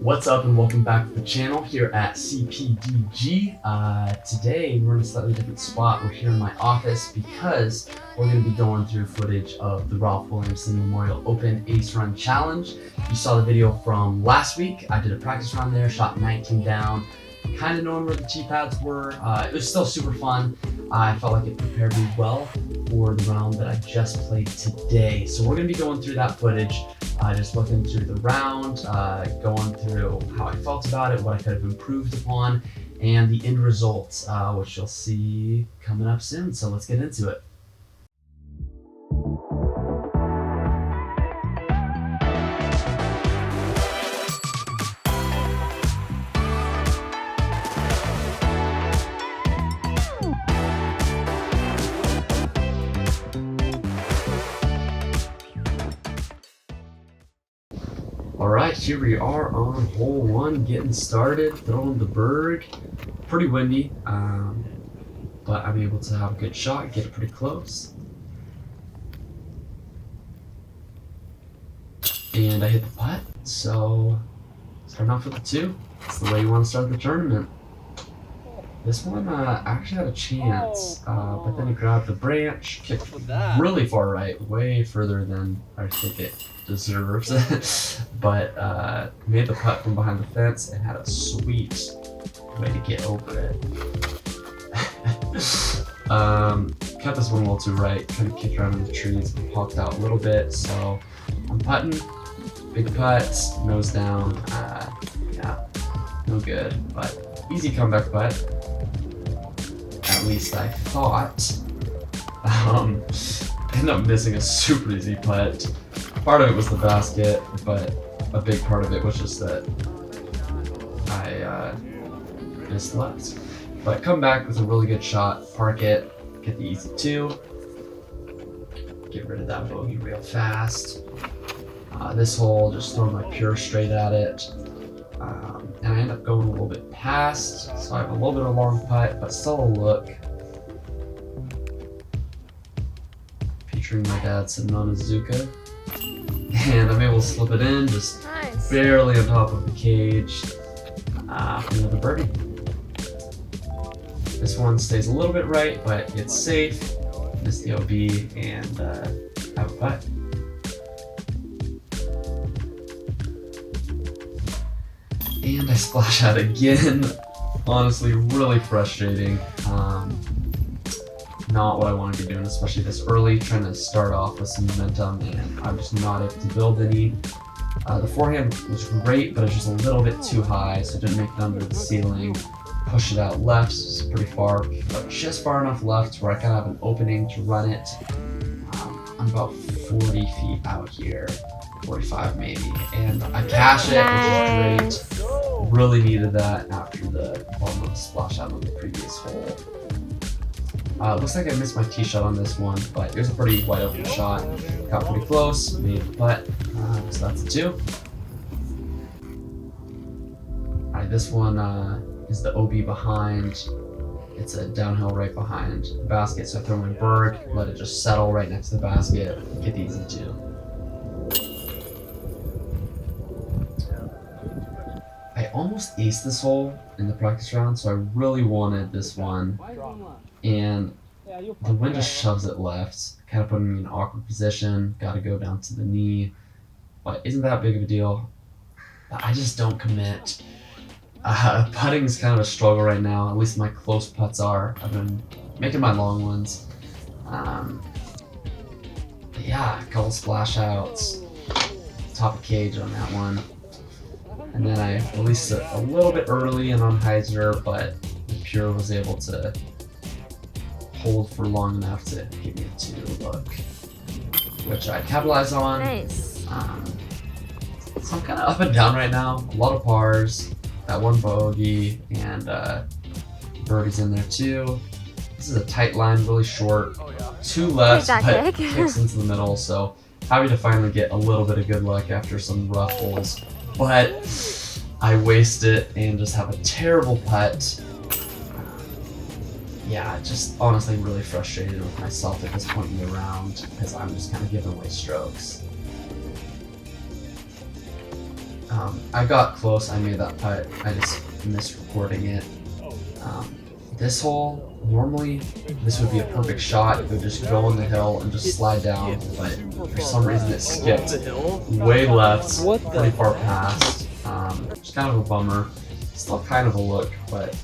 What's up and welcome back to the channel here at CPDG. Today we're in a slightly different spot. We're here in my office because we're going to be going through footage of the Ralph Williamson Memorial Open Acerun Challenge. You saw the video from last week. I did a practice run there, shot 19 down, kind of knowing where the tee pads were. It was still super fun. I felt like it prepared me well for the round that I just played today. So we're going to be going through that footage. Just looking through the round, going through how I felt about it, what I could have improved upon, and the end results, which you'll see coming up soon. So let's get into it. Alright, here we are on hole one, getting started, throwing the berg. Pretty windy, but I'm able to have a good shot, get it pretty close. And I hit the putt, so starting off with the two. That's the way you want to start the tournament. This one actually had a chance, but then he grabbed the branch, kicked really far right, way further than I think it deserves. But made the putt from behind the fence and had a sweet way to get over it. Cut this one a little too right, kind of kicked around in the trees, but popped out a little bit. So I'm putting, big putt, nose down, yeah, no good, but easy comeback putt. At least I thought. Ended up missing a super easy putt. Part of it was the basket, but a big part of it was just that I missed left. But come back with a really good shot, park it, get the easy two, get rid of that bogey real fast. This hole, just throwing my pure straight at it. And I end up going a little bit past, so I have a little bit of a long putt, but still a look. Featuring my dad sitting on a Zuka. And I'm able to slip it in, just barely on top of the cage. Another birdie. This one stays a little bit right, but it's safe. Miss the OB and have a putt. And I splash out again. Honestly, really frustrating. Not what I want to be doing, especially this early, trying to start off with some momentum, and I'm just not able to build any. The forehand was great, but it was just a little bit too high, so it didn't make it under the ceiling. Push it out left, it's pretty far, but just far enough left where I kind of have an opening to run it. I'm about 40 feet out here. 45 maybe, and I cash it, which is great. Really needed that after the almost splash out on the previous hole. Looks like I missed my tee shot on this one, but it was a pretty wide open shot. Got pretty close, made the putt, so that's a two. Alright, this one is the OB behind. It's a downhill right behind the basket, so I throw my berg, let it just settle right next to the basket, get the easy two. I almost aced this hole in the practice round, so I really wanted this one, and the wind just shoves it left, kind of putting me in an awkward position, got to go down to the knee, but isn't that big of a deal. But I just don't commit. Putting is kind of a struggle right now, at least my close putts are. I've been making my long ones. But yeah, a couple splash outs, top of cage on that one. And then I released it a little bit early and on hyzer, but the pure was able to hold for long enough to give me a two look, which I capitalized on. Nice. So I'm kind of up and down right now. A lot of pars, that one bogey, and birdies in there too. This is a tight line, really short. Two left, but kicks into the middle. So happy to finally get a little bit of good luck after some rough holes. But I waste it and just have a terrible putt. Yeah, just honestly really frustrated with myself at this point in the round because I'm just kind of giving away strokes. I got close, I made that putt, I just missed recording it. This hole, normally this would be a perfect shot. It would just go on the hill and just slide down, but for some reason it skipped way left, pretty far past. Just kind of a bummer. Still kind of a look, but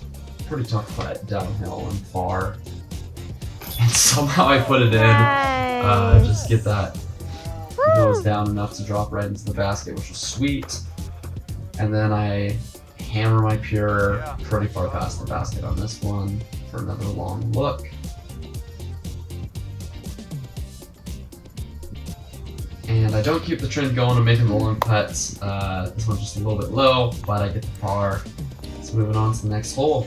pretty tough putt downhill and far. And somehow I put it in, just get that nose down enough to drop right into the basket, which was sweet. And then I hammer my pure pretty far past the basket on this one for another long look. And I don't keep the trend going of making the long putts. This one's just a little bit low, but I get the par. So moving on to the next hole.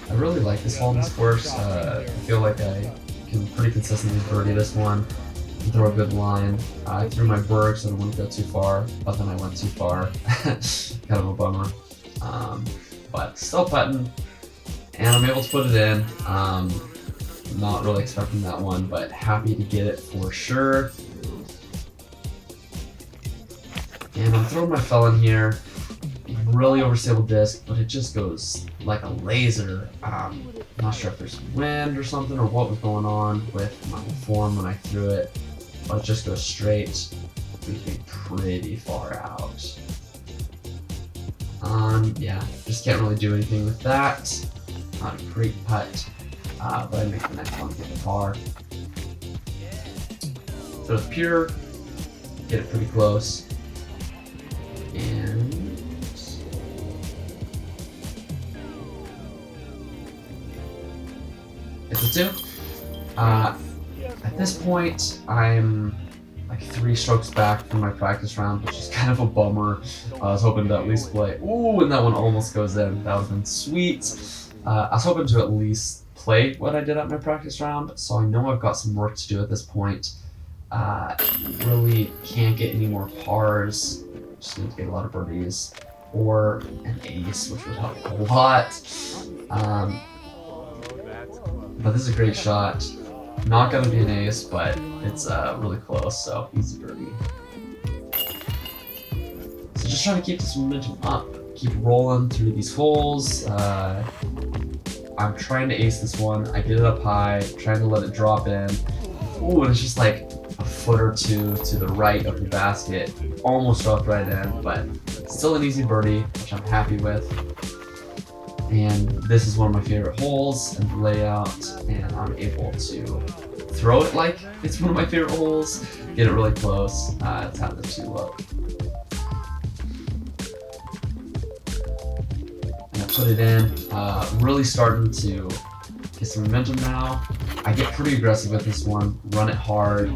I really like this hole in this course. I feel like I can pretty consistently birdie this one. Throw a good line. I threw my berg so I wouldn't go too far, but then I went too far. Kind of a bummer. But still putting, and I'm able to put it in. Not really expecting that one, but happy to get it for sure. And I'm throwing my felon here. Really overstable disc, but it just goes like a laser. Not sure if there's wind or something or what was going on with my form when I threw it, but it just goes straight, pretty far out. Yeah, just can't really do anything with that. Not a great putt, but I make the next one get the par. So it's pure, get it pretty close, and it's a 2. At this point, I'm like 3 strokes back from my practice round, which is kind of a bummer. I was hoping to at least play. Ooh, and that one almost goes in. That would have been sweet. I was hoping to at least play what I did at my practice round, so I know I've got some work to do at this point. Really can't get any more pars. Just need to get a lot of birdies or an ace, which would help a lot. But this is a great shot. Not gonna be an ace, but it's really close, so easy birdie. So just trying to keep this momentum up, keep rolling through these holes. I'm trying to ace this one. I get it up high, trying to let it drop in. Ooh, and it's just like a foot or two to the right of the basket. Almost dropped right in, but still an easy birdie, which I'm happy with. And this is one of my favorite holes in the layout, and I'm able to throw it like it's one of my favorite holes, get it really close. It's how the 2 look. And I put it in, really starting to get some momentum now. I get pretty aggressive with this one, run it hard,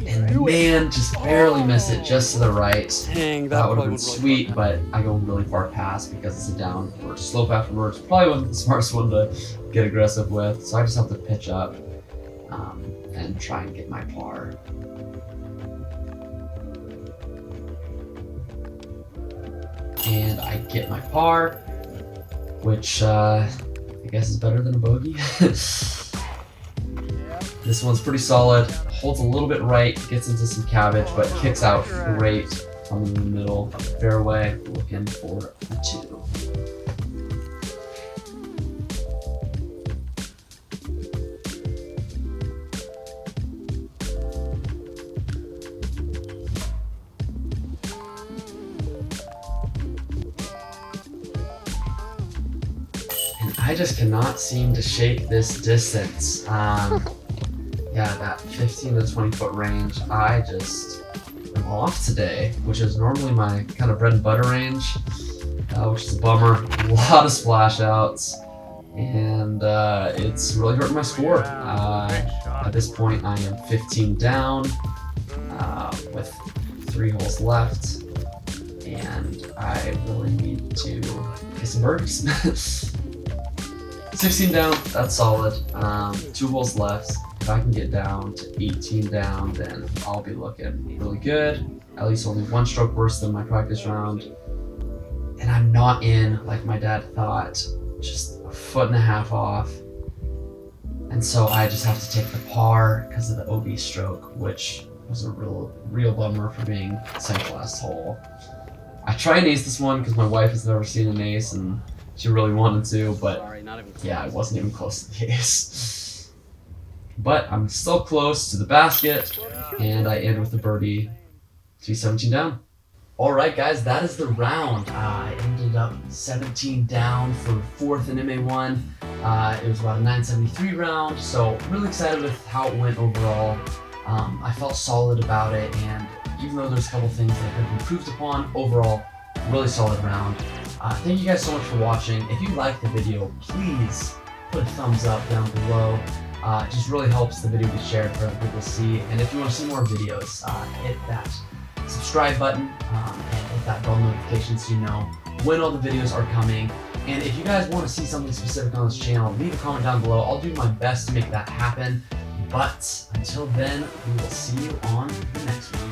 and man, just barely miss it just to the right. Dang, that would have been sweet, but I go really far past because it's a downward slope afterwards. Probably wasn't the smartest one to get aggressive with, so I just have to pitch up and try and get my par. And I get my par, which I guess is better than a bogey. This one's pretty solid, holds a little bit right, gets into some cabbage, but kicks out great coming in the middle of the fairway, looking for the 2. And I just cannot seem to shake this distance. Yeah, that 15 to 20 foot range, I just am off today, which is normally my kind of bread and butter range, which is a bummer. A lot of splash outs, and it's really hurting my score. At this point, I am 15 down with 3 holes left, and I really need to get some birdies. 16 down, that's solid. 2 holes left. If I can get down to 18 down, then I'll be looking really good. At least only 1 stroke worse than my practice round. And I'm not in like my dad thought, just a 1.5 foot off. And so I just have to take the par because of the OB stroke, which was a real bummer for being second last hole. I tried an ace this one because my wife has never seen an ace and she really wanted to, but yeah, I wasn't even close to the ace. But I'm still close to the basket, and I end with a birdie to be 17 down. Alright guys, that is the round. I ended up 17 down for fourth in MA1. It was about a 973 round, so really excited with how it went overall. I felt solid about it, and even though there's a couple things that have been improved upon, overall, really solid round. Thank you guys so much for watching. If you liked the video, please put a thumbs up down below. It just really helps the video get shared for other people to see. And if you want to see more videos, hit that subscribe button and hit that bell notification so you know when all the videos are coming. And if you guys want to see something specific on this channel, leave a comment down below. I'll do my best to make that happen. But until then, we will see you on the next video.